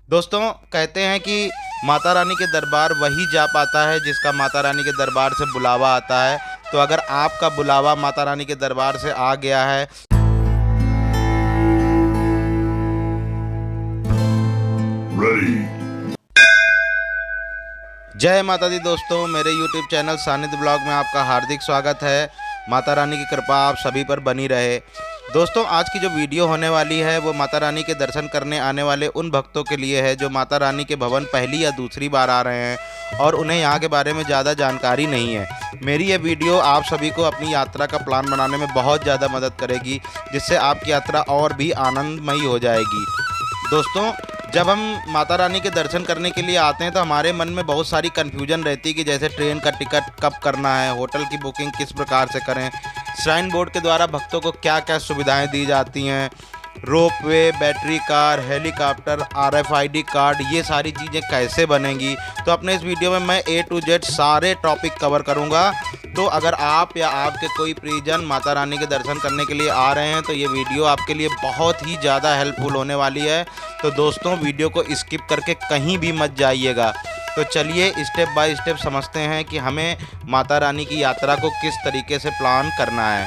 दोस्तों, कहते हैं कि माता रानी के दरबार वही जा पाता है जिसका माता रानी के दरबार से बुलावा आता है। तो अगर आपका बुलावा माता रानी के दरबार से आ गया है, जय माता दी। दोस्तों, मेरे YouTube चैनल सानिध्य ब्लॉग में आपका हार्दिक स्वागत है। माता रानी की कृपा आप सभी पर बनी रहे। दोस्तों, आज की जो वीडियो होने वाली है वो माता रानी के दर्शन करने आने वाले उन भक्तों के लिए है जो माता रानी के भवन पहली या दूसरी बार आ रहे हैं और उन्हें यहाँ के बारे में ज़्यादा जानकारी नहीं है। मेरी ये वीडियो आप सभी को अपनी यात्रा का प्लान बनाने में बहुत ज़्यादा मदद करेगी, जिससे आपकी यात्रा और भी आनंदमयी हो जाएगी। दोस्तों, जब हम माता रानी के दर्शन करने के लिए आते हैं तो हमारे मन में बहुत सारी कन्फ्यूजन रहती है कि जैसे ट्रेन का टिकट कब करना है, होटल की बुकिंग किस प्रकार से करें, श्राइन बोर्ड के द्वारा भक्तों को क्या क्या सुविधाएं दी जाती हैं, ropeway, battery car, helicopter, RFID card, ये सारी चीज़ें कैसे बनेंगी। तो अपने इस वीडियो में मैं A to Z सारे टॉपिक कवर करूँगा। तो अगर आप या आपके कोई परिजन माता रानी के दर्शन करने के लिए आ रहे हैं तो ये वीडियो आपके लिए बहुत ही ज़्यादा हेल्पफुल होने वाली है। तो दोस्तों, वीडियो को स्किप करके कहीं भी मत जाइएगा। तो चलिए स्टेप बाय स्टेप समझते हैं कि हमें माता रानी की यात्रा को किस तरीके से प्लान करना है।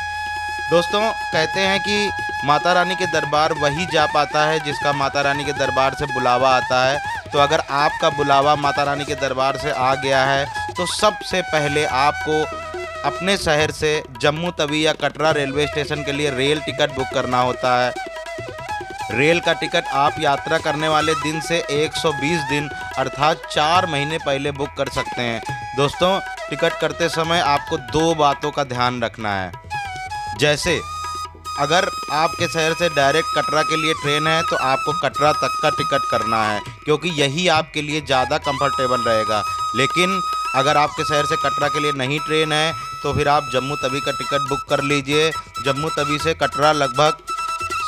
दोस्तों, कहते हैं कि माता रानी के दरबार वही जा पाता है जिसका माता रानी के दरबार से बुलावा आता है। तो अगर आपका बुलावा माता रानी के दरबार से आ गया है तो सबसे पहले आपको अपने शहर से जम्मू तवी या कटरा रेलवे स्टेशन के लिए रेल टिकट बुक करना होता है। रेल का टिकट आप यात्रा करने वाले दिन से 120 दिन अर्थात 4 महीने पहले बुक कर सकते हैं। दोस्तों, टिकट करते समय आपको 2 बातों का ध्यान रखना है। जैसे अगर आपके शहर से डायरेक्ट कटरा के लिए ट्रेन है तो आपको कटरा तक का टिकट करना है, क्योंकि यही आपके लिए ज़्यादा कंफर्टेबल रहेगा। लेकिन अगर आपके शहर से कटरा के लिए नहीं ट्रेन है तो फिर आप जम्मू तवी का टिकट बुक कर लीजिए। जम्मू तवी से कटरा लगभग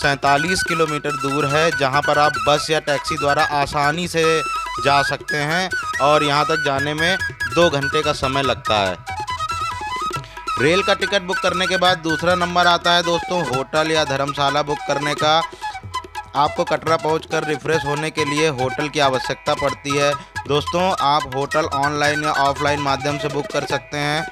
47 किलोमीटर दूर है, जहां पर आप बस या टैक्सी द्वारा आसानी से जा सकते हैं और यहां तक जाने में 2 घंटे का समय लगता है। रेल का टिकट बुक करने के बाद दूसरा नंबर आता है दोस्तों होटल या धर्मशाला बुक करने का। आपको कटरा पहुंचकर रिफ्रेश होने के लिए होटल की आवश्यकता पड़ती है। दोस्तों, आप होटल ऑनलाइन या ऑफलाइन माध्यम से बुक कर सकते हैं।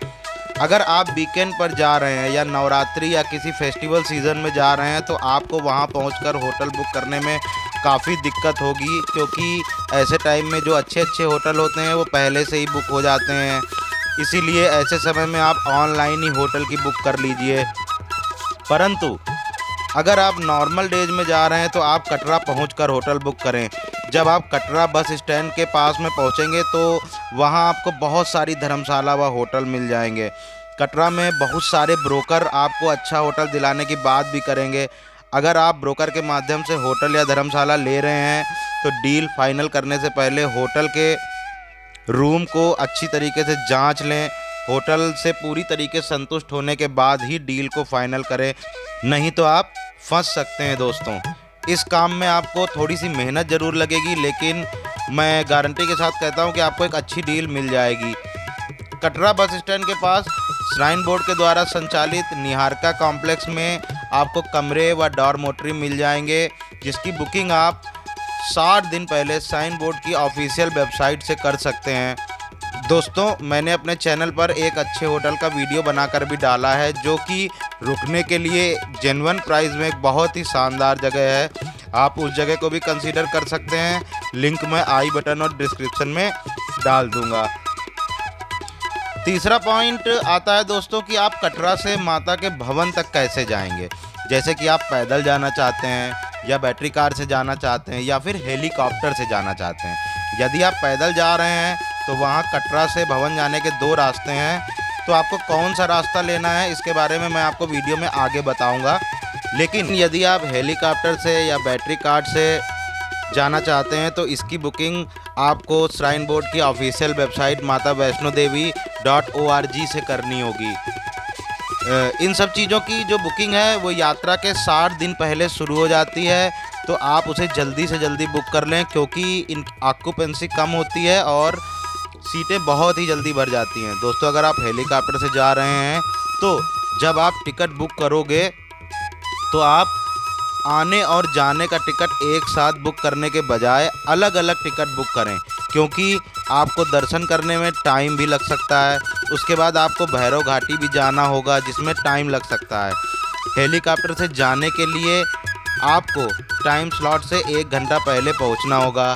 अगर आप वीकेंड पर जा रहे हैं या नवरात्रि या किसी फेस्टिवल सीज़न में जा रहे हैं तो आपको वहां पहुंचकर होटल बुक करने में काफ़ी दिक्कत होगी, क्योंकि ऐसे टाइम में जो अच्छे अच्छे होटल होते हैं वो पहले से ही बुक हो जाते हैं। इसीलिए ऐसे समय में आप ऑनलाइन ही होटल की बुक कर लीजिए। परंतु अगर आप नॉर्मल डेज में जा रहे हैं तो आप कटरा पहुंचकर होटल बुक करें। जब आप कटरा बस स्टैंड के पास में पहुंचेंगे तो वहां आपको बहुत सारी धर्मशाला व होटल मिल जाएंगे। कटरा में बहुत सारे ब्रोकर आपको अच्छा होटल दिलाने की बात भी करेंगे। अगर आप ब्रोकर के माध्यम से होटल या धर्मशाला ले रहे हैं तो डील फाइनल करने से पहले होटल के रूम को अच्छी तरीके से जांच लें। होटल से पूरी तरीके से संतुष्ट होने के बाद ही डील को फाइनल करें, नहीं तो आप फंस सकते हैं। दोस्तों, इस काम में आपको थोड़ी सी मेहनत ज़रूर लगेगी, लेकिन मैं गारंटी के साथ कहता हूं कि आपको एक अच्छी डील मिल जाएगी। कटरा बस स्टैंड के पास श्राइन बोर्ड के द्वारा संचालित निहारिका कॉम्प्लेक्स में आपको कमरे व डॉर्मेट्री मिल जाएंगे, जिसकी बुकिंग आप 60 दिन पहले श्राइन बोर्ड की ऑफिशियल वेबसाइट से कर सकते हैं। दोस्तों, मैंने अपने चैनल पर एक अच्छे होटल का वीडियो बनाकर भी डाला है, जो कि रुकने के लिए जेन्युइन प्राइस में एक बहुत ही शानदार जगह है। आप उस जगह को भी कंसीडर कर सकते हैं। लिंक मैं आई बटन और डिस्क्रिप्शन में डाल दूंगा। तीसरा पॉइंट आता है दोस्तों कि आप कटरा से माता के भवन तक कैसे जाएंगे। जैसे कि आप पैदल जाना चाहते हैं या बैटरी कार से जाना चाहते हैं या फिर हेलीकॉप्टर से जाना चाहते हैं। यदि आप पैदल जा रहे हैं तो वहाँ कटरा से भवन जाने के 2 रास्ते हैं। तो आपको कौन सा रास्ता लेना है इसके बारे में मैं आपको वीडियो में आगे बताऊंगा। लेकिन यदि आप हेलीकॉप्टर से या बैटरी कार से जाना चाहते हैं तो इसकी बुकिंग आपको श्राइन बोर्ड की ऑफिशियल वेबसाइट matavaishnodevi.org से करनी होगी। इन सब चीज़ों की जो बुकिंग है वो यात्रा के 60 दिन पहले शुरू हो जाती है। तो आप उसे जल्दी से जल्दी बुक कर लें, क्योंकि इन ऑक्यूपेंसी कम होती है और सीटें बहुत ही जल्दी भर जाती हैं। दोस्तों, अगर आप हेलीकॉप्टर से जा रहे हैं तो जब आप टिकट बुक करोगे तो आप आने और जाने का टिकट एक साथ बुक करने के बजाय अलग अलग टिकट बुक करें, क्योंकि आपको दर्शन करने में टाइम भी लग सकता है। उसके बाद आपको भैरव घाटी भी जाना होगा जिसमें टाइम लग सकता है। हेलीकॉप्टर से जाने के लिए आपको टाइम स्लॉट से 1 घंटा पहले पहुंचना होगा।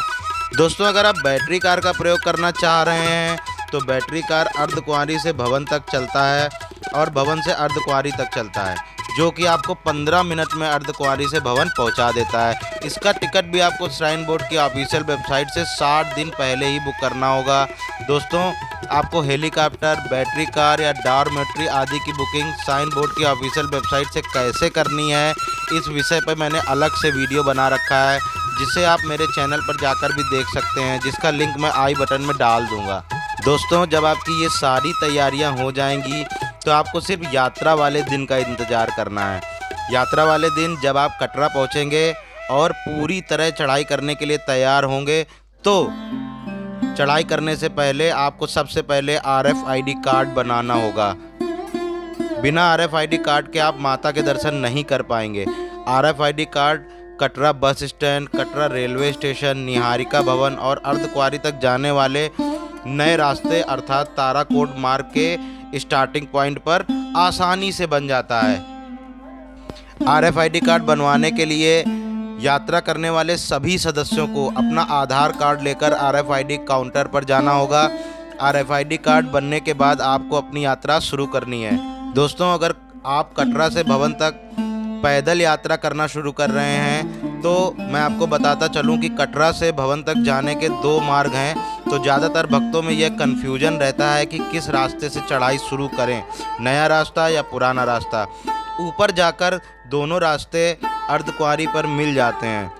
दोस्तों, अगर आप बैटरी कार का प्रयोग करना चाह रहे हैं तो बैटरी कार अर्धकुंवारी से भवन तक चलता है और भवन से अर्धकुंवारी तक चलता है, जो कि आपको 15 मिनट में अर्धकुंवारी से भवन पहुंचा देता है। इसका टिकट भी आपको श्राइन बोर्ड की ऑफिशियल वेबसाइट से 60 दिन पहले ही बुक करना होगा। दोस्तों, आपको हेलीकॉप्टर, बैटरी कार या डॉर्मेट्री आदि की बुकिंग श्राइन बोर्ड की ऑफिशियल वेबसाइट से कैसे करनी है, इस विषय पर मैंने अलग से वीडियो बना रखा है, जिसे आप मेरे चैनल पर जाकर भी देख सकते हैं, जिसका लिंक मैं आई बटन में डाल दूंगा। दोस्तों, जब आपकी ये सारी तैयारियां हो जाएंगी तो आपको सिर्फ यात्रा वाले दिन का इंतज़ार करना है। यात्रा वाले दिन जब आप कटरा पहुंचेंगे और पूरी तरह चढ़ाई करने के लिए तैयार होंगे, तो चढ़ाई करने से पहले आपको सबसे पहले RFID कार्ड बनाना होगा। बिना RFID कार्ड के आप माता के दर्शन नहीं कर पाएंगे। RFID card Katra bus stand, Katra railway station, Niharika भवन और अर्धकुंवारी तक जाने वाले नए रास्ते अर्थात ताराकोट मार्ग के स्टार्टिंग पॉइंट पर आसानी से बन जाता है। RFID कार्ड बनवाने के लिए यात्रा करने वाले सभी सदस्यों को अपना आधार कार्ड लेकर RFID काउंटर पर जाना होगा। RFID कार्ड बनने के बाद आपको अपनी यात्रा शुरू करनी है। दोस्तों, अगर आप कटरा से भवन तक पैदल यात्रा करना शुरू कर रहे हैं तो मैं आपको बताता चलूं कि कटरा से भवन तक जाने के 2 मार्ग हैं। तो ज़्यादातर भक्तों में यह कन्फ्यूजन रहता है कि किस रास्ते से चढ़ाई शुरू करें, नया रास्ता या पुराना रास्ता। ऊपर जाकर दोनों रास्ते अर्धकुंवारी पर मिल जाते हैं।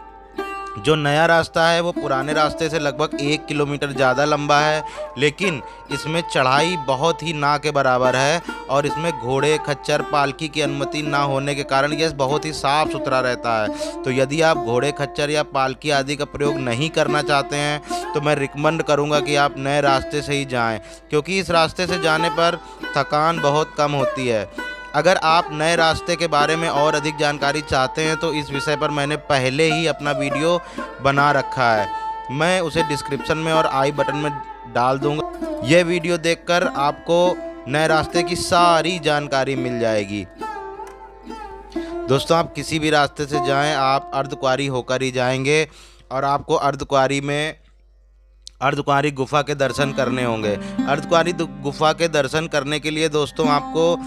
जो नया रास्ता है वो पुराने रास्ते से लगभग 1 किलोमीटर ज़्यादा लंबा है, लेकिन इसमें चढ़ाई बहुत ही ना के बराबर है और इसमें घोड़े, खच्चर, पालकी की अनुमति ना होने के कारण यह बहुत ही साफ़ सुथरा रहता है। तो यदि आप घोड़े, खच्चर या पालकी आदि का प्रयोग नहीं करना चाहते हैं तो मैं रिकमेंड करूंगा कि आप नए रास्ते से ही जाएं, क्योंकि इस रास्ते से जाने पर थकान बहुत कम होती है। अगर आप नए रास्ते के बारे में और अधिक जानकारी चाहते हैं तो इस विषय पर मैंने पहले ही अपना वीडियो बना रखा है, मैं उसे डिस्क्रिप्शन में और आई बटन में डाल दूंगा। यह वीडियो देखकर आपको नए रास्ते की सारी जानकारी मिल जाएगी। दोस्तों, आप किसी भी रास्ते से जाएं, आप अर्धकुंवारी होकर ही जाएंगे और आपको अर्धकुंवारी गुफा के दर्शन करने होंगे। अर्धकुंवारी गुफा के दर्शन करने के लिए दोस्तों आपको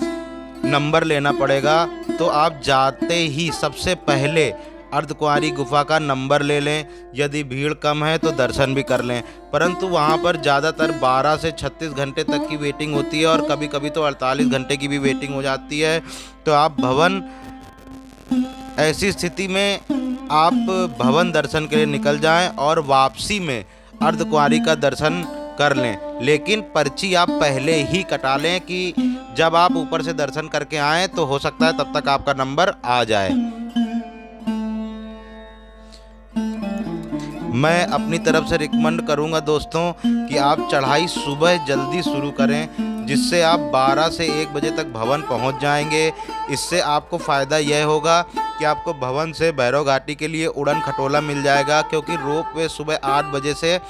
नंबर लेना पड़ेगा। तो आप जाते ही सबसे पहले अर्धकुंवारी गुफा का नंबर ले लें। यदि भीड़ कम है तो दर्शन भी कर लें, परंतु वहाँ पर ज़्यादातर 12 से 36 घंटे तक की वेटिंग होती है और कभी कभी तो 48 घंटे की भी वेटिंग हो जाती है। तो आप ऐसी स्थिति में आप भवन दर्शन के लिए निकल जाएं और वापसी में अर्धकुंवारी का दर्शन कर लें। लेकिन पर्ची आप पहले ही कटा लें कि जब आप ऊपर से दर्शन करके आएँ तो हो सकता है तब तक आपका नंबर आ जाए। मैं अपनी तरफ से रिकमेंड करूंगा दोस्तों कि आप चढ़ाई सुबह जल्दी शुरू करें, जिससे आप 12 से 1 बजे तक भवन पहुंच जाएंगे। इससे आपको फ़ायदा यह होगा कि आपको भवन से भैरव घाटी के लिए उड़न खटोला मिल जाएगा, क्योंकि रोप वे सुबह 8 बजे से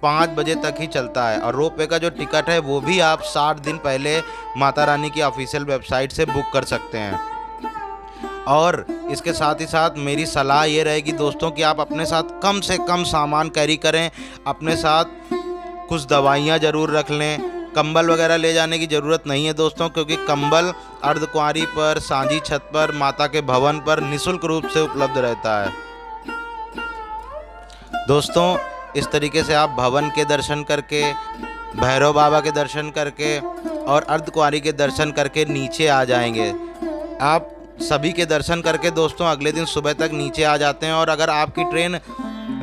5 बजे तक ही चलता है और रोप वे का जो टिकट है वो भी आप 60 दिन पहले माता रानी की ऑफिशियल वेबसाइट से बुक कर सकते हैं। और इसके साथ ही साथ मेरी सलाह ये रहेगी दोस्तों कि आप अपने साथ कम से कम सामान कैरी करें। अपने साथ कुछ दवाइयाँ ज़रूर रख लें। कंबल वगैरह ले जाने की ज़रूरत नहीं है दोस्तों, क्योंकि कंबल अर्धकुंवारी पर, सांझी छत पर, माता के भवन पर निःशुल्क रूप से उपलब्ध रहता है। दोस्तों, इस तरीके से आप भवन के दर्शन करके, भैरव बाबा के दर्शन करके और अर्धकुंवारी के दर्शन करके नीचे आ जाएंगे। आप सभी के दर्शन करके दोस्तों अगले दिन सुबह तक नीचे आ जाते हैं। और अगर आपकी ट्रेन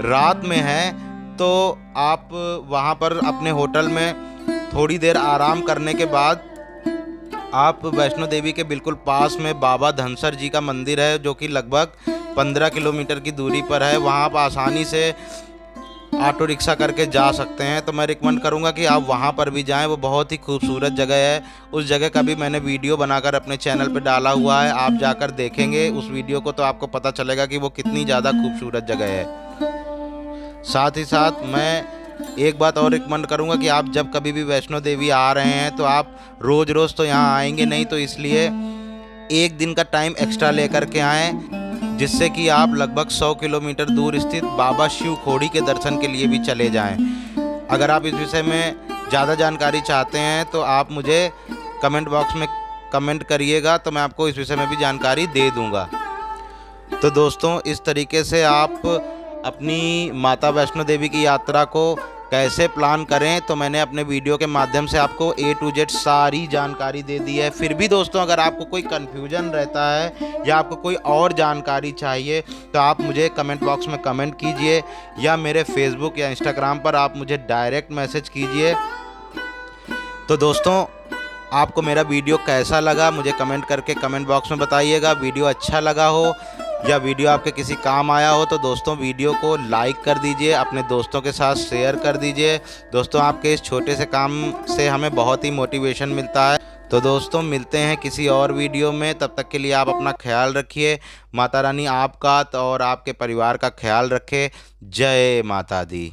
रात में है तो आप वहाँ पर अपने होटल में थोड़ी देर आराम करने के बाद आप वैष्णो देवी के बिल्कुल पास में बाबा धनसर जी का मंदिर है, जो कि लगभग 15 किलोमीटर की दूरी पर है। वहाँ आप आसानी से ऑटो रिक्शा करके जा सकते हैं। तो मैं रिकमेंड करूंगा कि आप वहां पर भी जाएं, वो बहुत ही खूबसूरत जगह है। उस जगह का भी मैंने वीडियो बनाकर अपने चैनल पे डाला हुआ है, आप जाकर देखेंगे उस वीडियो को तो आपको पता चलेगा कि वो कितनी ज़्यादा खूबसूरत जगह है। साथ ही साथ मैं एक बात और रिकमेंड करूंगा कि आप जब कभी भी वैष्णो देवी आ रहे हैं तो आप रोज़ रोज़ तो यहाँ आएंगे नहीं, तो इसलिए एक दिन का टाइम एक्स्ट्रा लेकर के आएँ, जिससे कि आप लगभग 100 किलोमीटर दूर स्थित बाबा शिव खोड़ी के दर्शन के लिए भी चले जाएं। अगर आप इस विषय में ज़्यादा जानकारी चाहते हैं तो आप मुझे कमेंट बॉक्स में कमेंट करिएगा, तो मैं आपको इस विषय में भी जानकारी दे दूंगा। तो दोस्तों, इस तरीके से आप अपनी माता वैष्णो देवी की यात्रा को कैसे प्लान करें, तो मैंने अपने वीडियो के माध्यम से आपको A to Z सारी जानकारी दे दी है। फिर भी दोस्तों, अगर आपको कोई कन्फ्यूजन रहता है या आपको कोई और जानकारी चाहिए तो आप मुझे कमेंट बॉक्स में कमेंट कीजिए, या मेरे फेसबुक या इंस्टाग्राम पर आप मुझे डायरेक्ट मैसेज कीजिए। तो दोस्तों, आपको मेरा वीडियो कैसा लगा मुझे कमेंट करके कमेंट बॉक्स में बताइएगा। वीडियो अच्छा लगा हो या वीडियो आपके किसी काम आया हो तो दोस्तों वीडियो को लाइक कर दीजिए, अपने दोस्तों के साथ शेयर कर दीजिए। दोस्तों, आपके इस छोटे से काम से हमें बहुत ही मोटिवेशन मिलता है। तो दोस्तों, मिलते हैं किसी और वीडियो में, तब तक के लिए आप अपना ख्याल रखिए। माता रानी आपका और आपके परिवार का ख्याल रखे। जय माता दी।